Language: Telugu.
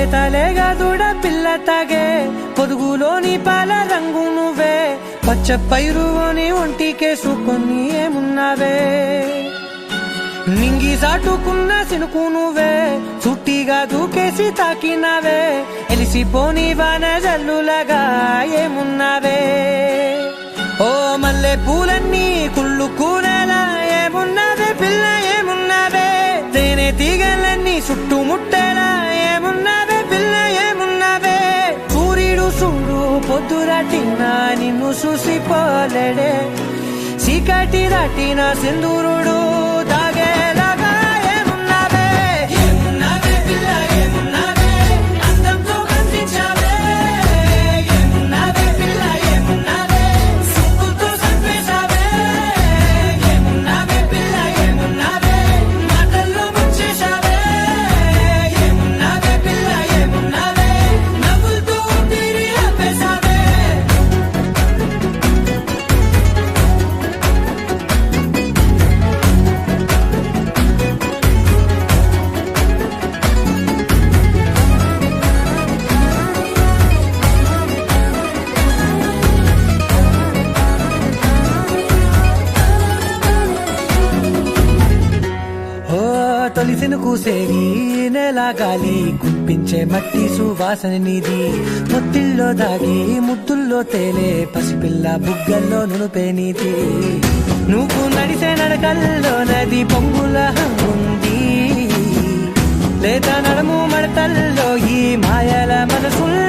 లేతలేగా దూడ పిల్ల తాగే పొదుగులోని పాల రంగు నువ్వే పచ్చ పైరుని ఒంటికేసుకొని ఏమున్నావే నింగి సాటుకున్న సినుకు నువ్వే చుట్టిగా దూకేసి తాకినావే ఎలిసిపోని వాన జల్లులాగా ఏమున్నావే ఓ మల్లె పూలన్నీ కుళ్ళు కూనేలా ఏమున్నావే పిల్ల ఏమున్నావే తేనె తీగలన్నీ చుట్టుముట్టేలా ఏమున్నావే పిల్ల ఏమున్నావే సూర్యుడు చూడు పొద్దురాటిన నిన్ను చూసిపోలేడే చీకటి దాటిన సింధూరుడు తాగేలాగా ఏమున్నావే ఏమున్నావే పిల్ల ఏమున్నావే అందంతో కనిపించావే ఏమున్నావే పిల్ల ఏమున్నావే సుక్కుతో సంపేశావే ఏమున్నావే పిల్ల ఏమున్నావే మాటల్లో ముంచేశావే ఏమున్నావే పిల్ల ఏమున్నావే నవ్వులతో ఊపిరి ఆపేశావే తొలిసిను కూసేగి నెల గాలి గుప్పించే మట్టి సువాసన నీది మొత్తిల్లో దాగి ముద్దుల్లో తేలే పసిపిల్ల బుగ్గల్లో నునుపే నీది నువ్వు నడిసే నడకల్లో నది పొంగుల హంగుంది లేత నడుము మడతల్లో ఈ మాయల మనసుల్